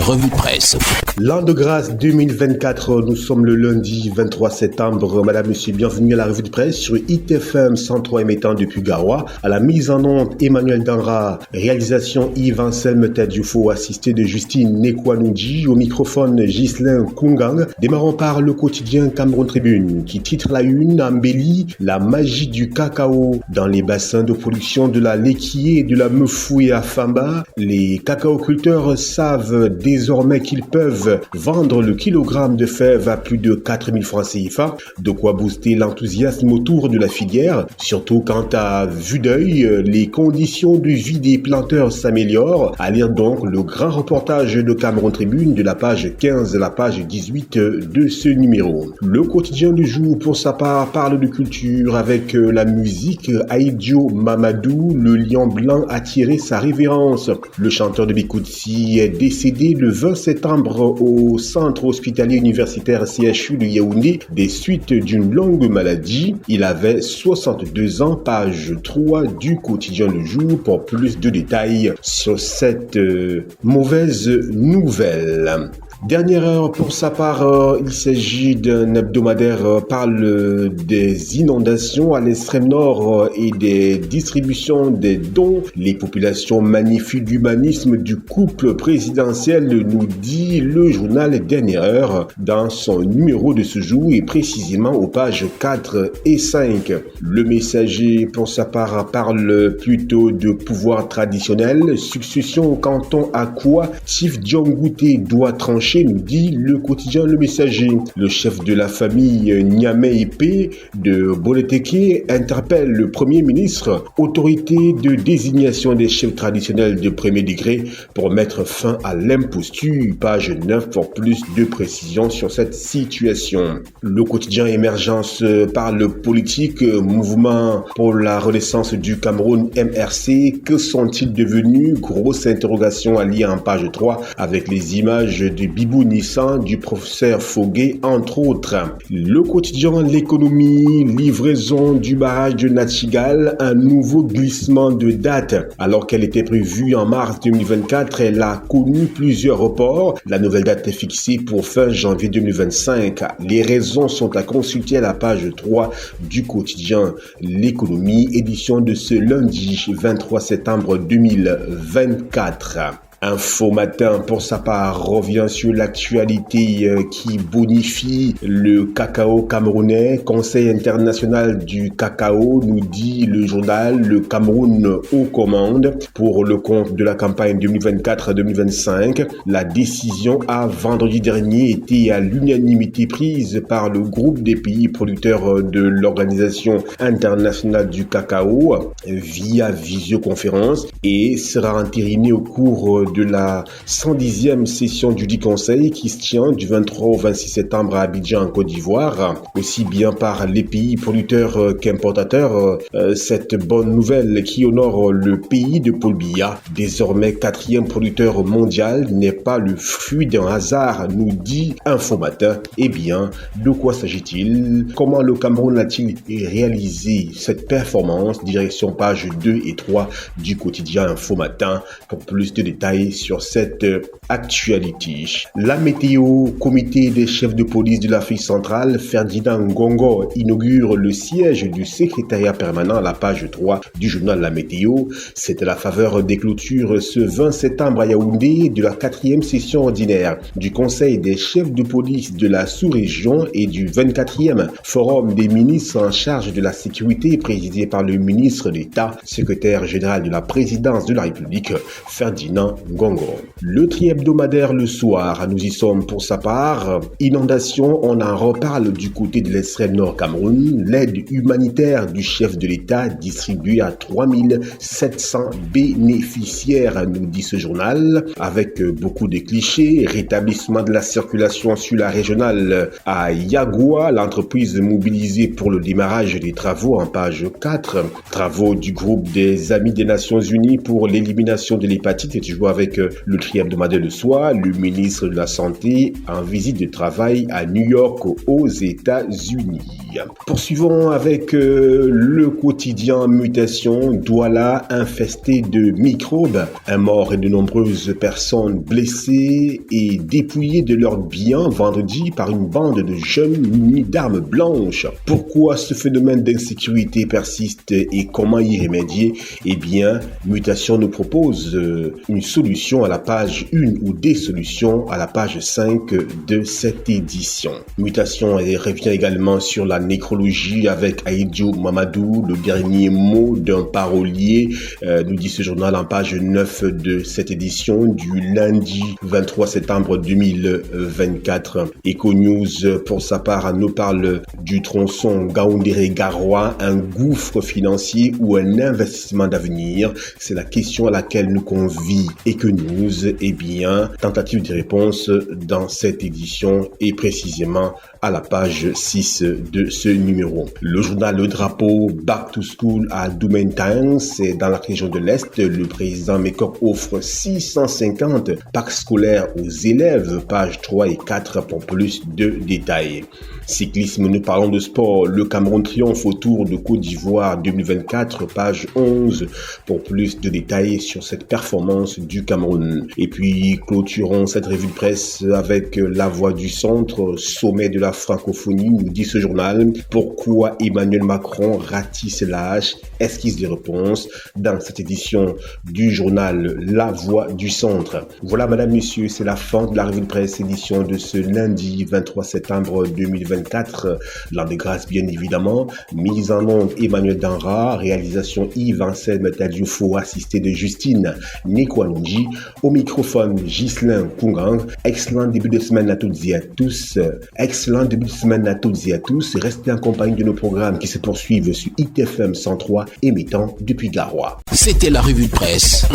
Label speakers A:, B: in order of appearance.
A: revue de presse.
B: L'an de grâce 2024, nous sommes le lundi 23 septembre. Madame, monsieur, bienvenue à la revue de presse sur ITFM 103 émettant depuis Garoua. À la mise en onde, Emmanuel Danra. Réalisation Yves-Anselme Tadjoufo, assisté de Justine Nekwanouji. Au microphone, Ghislain Kungang. Démarrons par le quotidien Cameroun Tribune, qui titre la une, embellit la magie du cacao dans les bassins de production de la Lekié et de la Mefou et à Famba. Les cacaoculteurs savent désormais qu'ils peuvent vendre le kilogramme de fèves à plus de 4000 francs CFA, de quoi booster l'enthousiasme autour de la filière, surtout quand à vue d'œil, les conditions de vie des planteurs s'améliorent. À lire donc le grand reportage de Cameroun Tribune de la page 15 à la page 18 de ce numéro. Le quotidien du jour, pour sa part, parle de culture avec la musique. Aïdjo Mamadou, le lion blanc, a tiré sa révérence. Le chanteur de Bikoutsi est décédé le 20 septembre au centre hospitalier universitaire CHU de Yaoundé des suites d'une longue maladie. Il avait 62 ans, page 3 du quotidien Le Jour pour plus de détails sur cette mauvaise nouvelle. Dernière heure pour sa part, il s'agit d'un hebdomadaire parle des inondations à l'extrême nord et des distributions des dons. Les populations magnifient l'humanisme du couple présidentiel, nous dit le journal Dernière heure dans son numéro de ce jour et précisément aux pages 4 et 5. Le Messager pour sa part parle plutôt de pouvoir traditionnel, succession au canton à quoi Chief Djongouté doit trancher, nous dit le quotidien Le Messager. Le chef de la famille Niamey Épée de Boleteke interpelle le Premier ministre, autorité de désignation des chefs traditionnels de premier degré pour mettre fin à l'imposture. Page 9 pour plus de précisions sur cette situation. Le quotidien Émergence parle politique, mouvement pour la renaissance du Cameroun MRC. Que sont-ils devenus? Grosse interrogation à lire en page 3 avec les images de Bibou Nissan, du professeur Foguet, entre autres. Le quotidien L'économie, livraison du barrage de Nachigal, un nouveau glissement de date. Alors qu'elle était prévue en mars 2024, elle a connu plusieurs reports. La nouvelle date est fixée pour fin janvier 2025. Les raisons sont à consulter à la page 3 du quotidien L'économie, édition de ce lundi 23 septembre 2024. Info Matin, pour sa part, revient sur l'actualité qui bonifie le cacao camerounais. Conseil international du cacao, nous dit le journal, le Cameroun aux commandes pour le compte de la campagne 2024-2025. La décision a vendredi dernier été à l'unanimité prise par le groupe des pays producteurs de l'Organisation internationale du cacao via visioconférence et sera entérinée au cours de la 110e session du dit conseil qui se tient du 23 au 26 septembre à Abidjan en Côte d'Ivoire, aussi bien par les pays producteurs qu'importateurs. Cette bonne nouvelle qui honore le pays de Paul Biya, désormais 4e producteur mondial, n'est pas le fruit d'un hasard, nous dit Info Matin. Eh bien, de quoi s'agit-il? Comment le Cameroun a-t-il réalisé cette performance? Direction page 2 et 3 du quotidien Info Matin pour plus de détails sur cette actualité. La météo, comité des chefs de police de l'Afrique centrale, Ferdinand Ngongo inaugure le siège du secrétariat permanent à la page 3 du journal La Météo. C'est à la faveur des clôtures ce 20 septembre à Yaoundé de la 4e session ordinaire du Conseil des chefs de police de la sous-région et du 24e Forum des ministres en charge de la sécurité présidé par le ministre d'État, secrétaire général de la présidence de la République, Ferdinand Ngongo. Le tri-hebdomadaire Le Soir, nous y sommes pour sa part. Inondation, on en reparle du côté de l'extrême nord Cameroun. L'aide humanitaire du chef de l'État distribuée à 3700 bénéficiaires, nous dit ce journal, avec beaucoup de clichés. Rétablissement de la circulation sur la régionale à Yagoua, l'entreprise mobilisée pour le démarrage des travaux en page 4. Travaux du groupe des Amis des Nations Unies pour l'élimination de l'hépatite, et toujours avec le tri-hebdomadaire Le Soir, le ministre de la Santé en visite de travail à New York aux États-Unis. Poursuivons avec le quotidien Mutation, Douala infesté de microbes, un mort et de nombreuses personnes blessées et dépouillées de leurs biens vendredi par une bande de jeunes munis d'armes blanches. Pourquoi ce phénomène d'insécurité persiste et comment y remédier? Eh bien, Mutation nous propose une solution à la page 1 ou des solutions à la page 5 de cette édition. Mutation revient également sur la nécrologie avec Aïdjo Mamadou, le dernier mot d'un parolier, nous dit ce journal en page 9 de cette édition du lundi 23 septembre 2024. Eco News, pour sa part, nous parle du tronçon Gaoundéré-Garoua, un gouffre financier ou un investissement d'avenir. C'est la question à laquelle nous convie Eco News. Eh bien, tentative de réponse dans cette édition et précisément à la page 6 de ce numéro. Le journal Le Drapeau Back to School à Doumentang, c'est dans la région de l'Est. Le président Mekok offre 650 packs scolaires aux élèves, pages 3 et 4 pour plus de détails. Cyclisme, nous parlons de sport. Le Cameroun triomphe au Tour de Côte d'Ivoire 2024, page 11 pour plus de détails sur cette performance du Cameroun. Et puis, clôturons cette revue de presse avec La Voix du Centre, sommet de la francophonie, nous dit ce journal. Pourquoi Emmanuel Macron ratisse la hache? Esquisse de réponse dans cette édition du journal La Voix du Centre. Voilà, madame, messieurs, c'est la fin de la revue de presse édition de ce lundi 23 septembre 2024. L'an de grâce, bien évidemment. Mise en onde Emmanuel Danra, réalisation Yves Anselme Tadioufo, assisté de Justine Nekwanonji. Au microphone, Ghislain Kungang. Excellent début de semaine à toutes et à tous. Excellent début de semaine à toutes et à tous. Restez en compagnie de nos programmes qui se poursuivent sur ITFM 103, émettant depuis Garoua.
A: C'était la revue de presse.